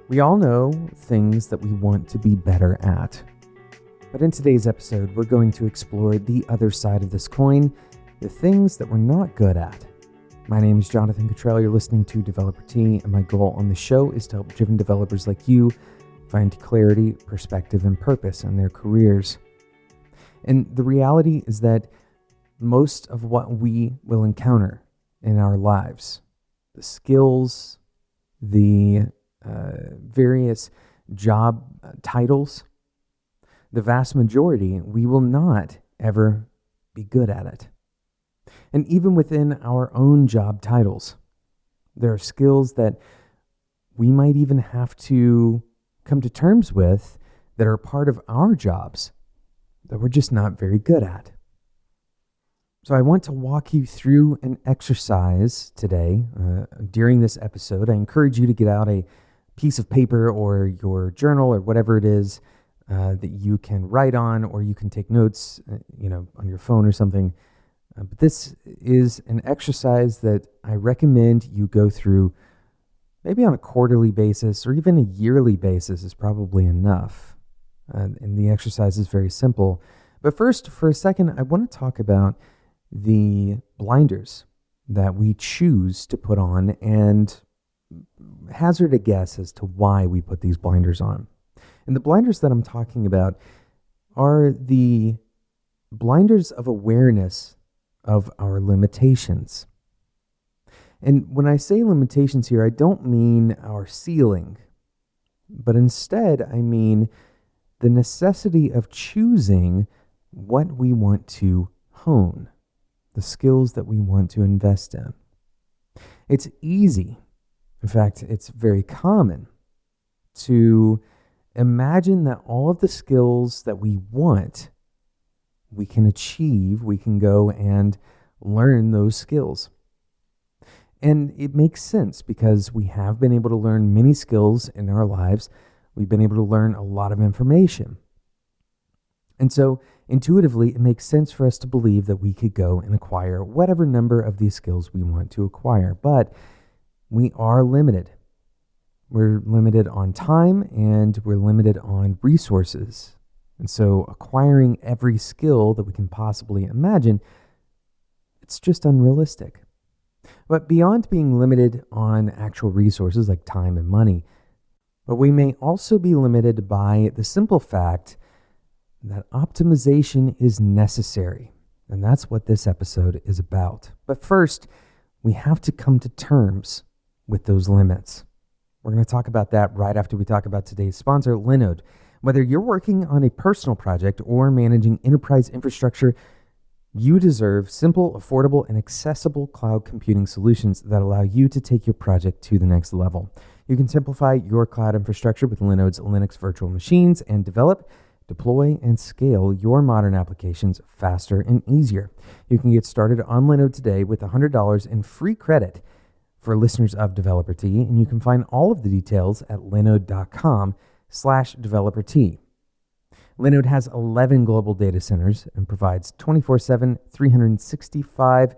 We all know things that we want to be better at. But in today's episode, we're going to explore the other side of this coin, the things that we're not good at. My name is Jonathan Cottrell. You're listening to Developer T, and my goal on the show is to help driven developers like you find clarity, perspective, and purpose in their careers. And the reality is that most of what we will encounter in our lives, the skills, the various job titles, the vast majority, we will not ever be good at it. And even within our own job titles, there are skills that we might even have to come to terms with that are part of our jobs that we're just not very good at. So I want to walk you through an exercise today. During this episode, I encourage you to get out a piece of paper or your journal or whatever it is that you can write on, or you can take notes, on your phone or something. But this is an exercise that I recommend you go through maybe on a quarterly basis or even a yearly basis is probably enough. And the exercise is very simple. But first, for a second, I want to talk about the blinders that we choose to put on and hazard a guess as to why we put these blinders on. And the blinders that I'm talking about are the blinders of awareness of our limitations. And when I say limitations here, I don't mean our ceiling, but instead I mean the necessity of choosing what we want to hone, the skills that we want to invest in. It's easy. In fact, it's very common to imagine that all of the skills that we want, we can achieve, we can go and learn those skills. And it makes sense because we have been able to learn many skills in our lives. We've been able to learn a lot of information. And so intuitively, it makes sense for us to believe that we could go and acquire whatever number of these skills we want to acquire. But we are limited. We're limited on time and we're limited on resources. And so acquiring every skill that we can possibly imagine, it's just unrealistic. But beyond being limited on actual resources like time and money, but we may also be limited by the simple fact that optimization is necessary. And that's what this episode is about. But first, we have to come to terms with those limits. We're going to talk about that right after we talk about today's sponsor, Linode. Whether you're working on a personal project or managing enterprise infrastructure, you deserve simple, affordable, and accessible cloud computing solutions that allow you to take your project to the next level. You can simplify your cloud infrastructure with Linode's Linux virtual machines and develop, deploy, and scale your modern applications faster and easier. You can get started on Linode today with $100 in free credit for listeners of Developer T, and you can find all of the details at linode.com/developer T. Linode has 11 global data centers and provides 24/7, 365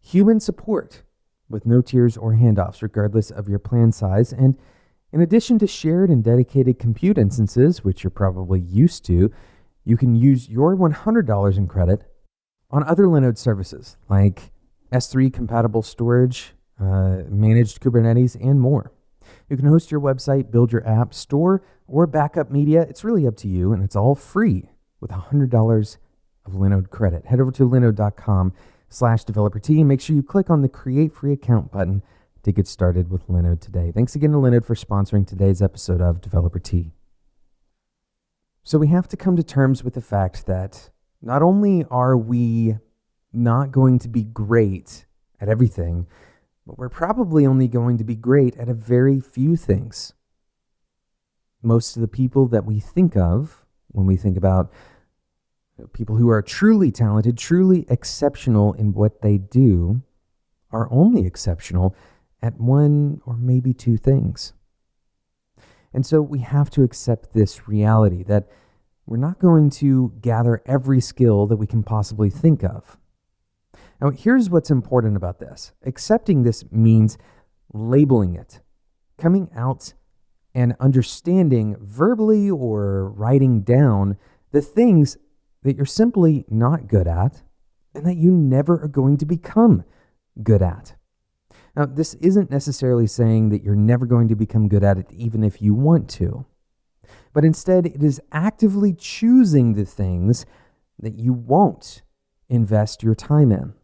human support with no tiers or handoffs, regardless of your plan size. And in addition to shared and dedicated compute instances, which you're probably used to, you can use your $100 in credit on other Linode services like S3 compatible storage, managed Kubernetes, and more. You can host your website, build your app, store, or backup media. It's really up to you, and it's all free with $100 of Linode credit. Head over to linode.com/developer T and make sure you click on the Create Free Account button to get started with Linode today. Thanks again to Linode for sponsoring today's episode of Developer T. So we have to come to terms with the fact that not only are we not going to be great at everything, but we're probably only going to be great at a very few things. Most of the people that we think of when we think about people who are truly talented, truly exceptional in what they do, are only exceptional at one or maybe two things. And so we have to accept this reality that we're not going to gather every skill that we can possibly think of. Now, here's what's important about this. Accepting this means labeling it, coming out and understanding verbally or writing down the things that you're simply not good at and that you never are going to become good at. Now, this isn't necessarily saying that you're never going to become good at it even if you want to, but instead it is actively choosing the things that you won't invest your time in.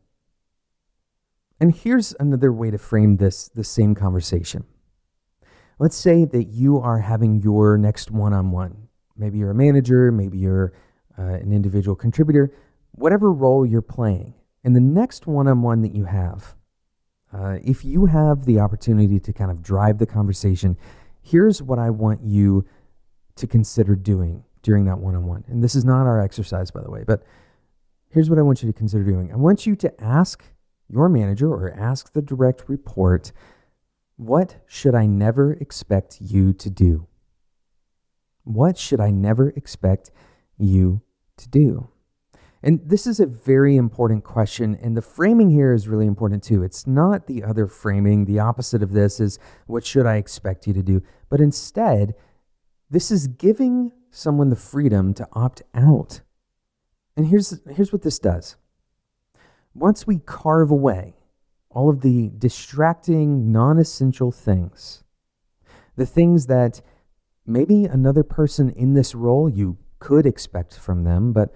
And here's another way to frame the same conversation. Let's say that you are having your next one-on-one. Maybe you're a manager, maybe you're an individual contributor, whatever role you're playing. And the next one-on-one that you have, if you have the opportunity to kind of drive the conversation, here's what I want you to consider doing during that one-on-one. And this is not our exercise, by the way, but here's what I want you to consider doing. I want you to ask your manager or ask the direct report, what should I never expect you to do? What should I never expect you to do? And this is a very important question, and the framing here is really important too. It's not the other framing. The opposite of this is, what should I expect you to do? But instead, this is giving someone the freedom to opt out. And here's what this does. Once we carve away all of the distracting, non-essential things, the things that maybe another person in this role you could expect from them, but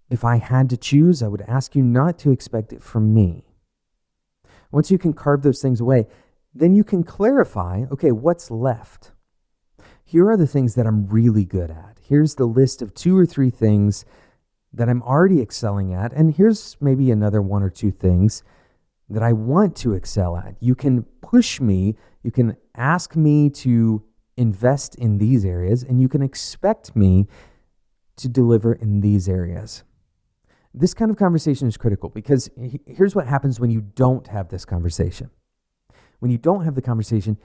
if I had to choose, I would ask you not to expect it from me. Once you can carve those things away, then you can clarify, okay, what's left? Here are the things that I'm really good at. Here's the list of 2 or 3 things that I'm already excelling at, and here's maybe another 1 or 2 things that I want to excel at. You can push me, you can ask me to invest in these areas, and you can expect me to deliver in these areas. This kind of conversation is critical because here's what happens when you don't have this conversation. When you don't have the conversation,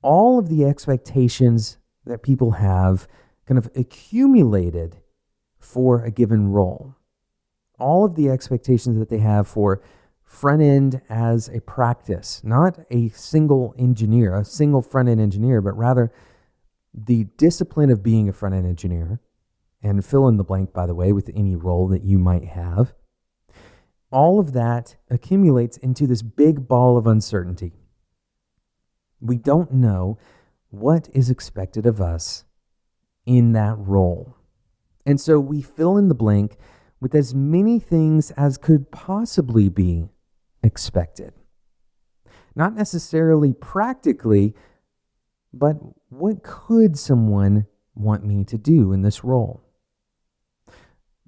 all of the expectations that people have kind of accumulated for a given role, all of the expectations that they have for front end as a practice, not a single engineer, a single front end engineer, but rather the discipline of being a front end engineer, and fill in the blank, by the way, with any role that you might have. All of that accumulates into this big ball of uncertainty. We don't know what is expected of us in that role. And so we fill in the blank with as many things as could possibly be expected. Not necessarily practically, but what could someone want me to do in this role?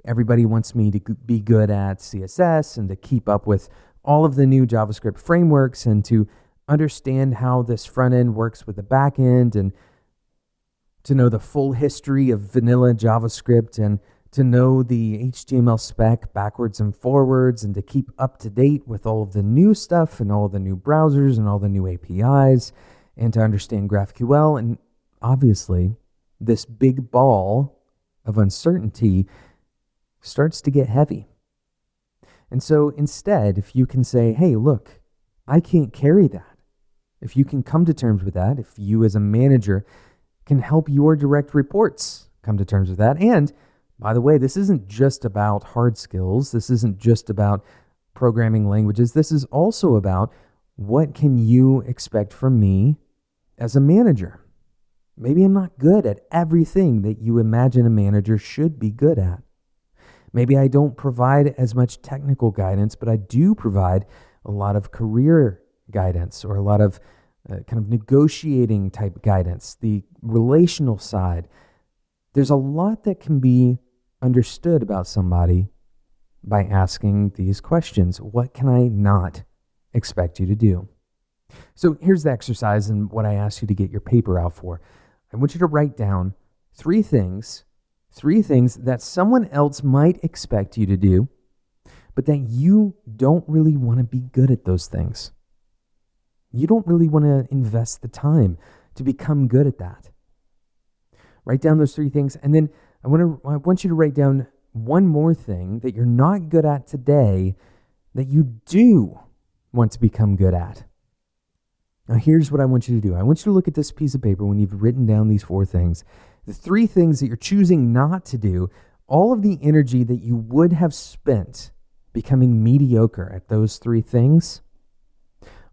Everybody wants me to be good at CSS and to keep up with all of the new JavaScript frameworks and to understand how this front end works with the back end and to know the full history of vanilla JavaScript and to know the HTML spec backwards and forwards and to keep up to date with all of the new stuff and all the new browsers and all the new APIs and to understand GraphQL. And obviously, this big ball of uncertainty starts to get heavy. And so instead, if you can say, hey, look, I can't carry that. If you can come to terms with that, if you as a manager can help your direct reports come to terms with that. And by the way, this isn't just about hard skills. This isn't just about programming languages. This is also about what can you expect from me as a manager? Maybe I'm not good at everything that you imagine a manager should be good at. Maybe I don't provide as much technical guidance, but I do provide a lot of career guidance or a lot of kind of negotiating type guidance, the relational side. There's a lot that can be understood about somebody by asking these questions. What can I not expect you to do? So here's the exercise and what I asked you to get your paper out for. I want you to write down 3 things that someone else might expect you to do, but that you don't really want to be good at those things. You don't really want to invest the time to become good at that. Write down those 3 things, and then I want you to write down one more thing that you're not good at today that you do want to become good at. Now, here's what I want you to do. I want you to look at this piece of paper when you've written down these 4 things. The 3 things that you're choosing not to do, all of the energy that you would have spent becoming mediocre at those 3 things,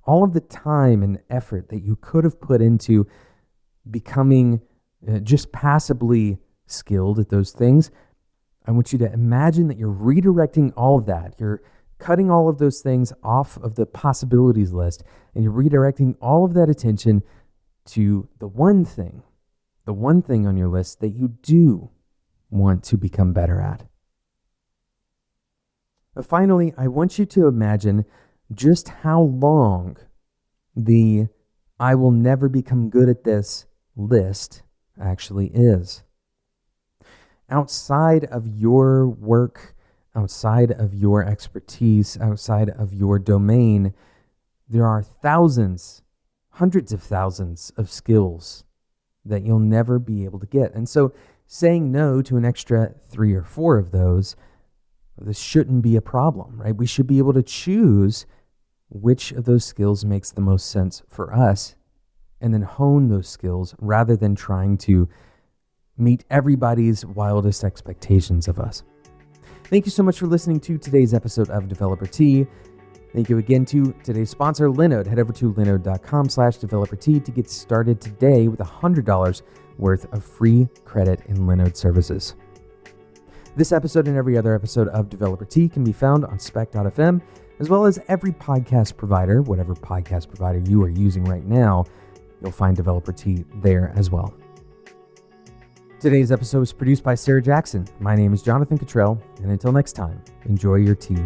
all of the time and effort that you could have put into becoming just passably skilled at those things, I want you to imagine that you're redirecting all of that. You're cutting all of those things off of the possibilities list, and you're redirecting all of that attention to the one thing on your list that you do want to become better at. But finally, I want you to imagine just how long the I will never become good at this list actually is. Outside of your work, outside of your expertise, outside of your domain, there are thousands, hundreds of thousands of skills that you'll never be able to get. And so saying no to an extra 3 or 4 of those, this shouldn't be a problem, right? We should be able to choose which of those skills makes the most sense for us and then hone those skills rather than trying to meet everybody's wildest expectations of us. Thank you so much for listening to today's episode of Developer Tea. Thank you again to today's sponsor, Linode. Head over to linode.com/developertea to get started today with $100 worth of free credit in Linode services. This episode and every other episode of Developer Tea can be found on spec.fm, as well as every podcast provider, whatever podcast provider you are using right now. You'll find Developer Tea there as well. Today's episode was produced by Sarah Jackson. My name is Jonathan Cottrell, and until next time, enjoy your tea.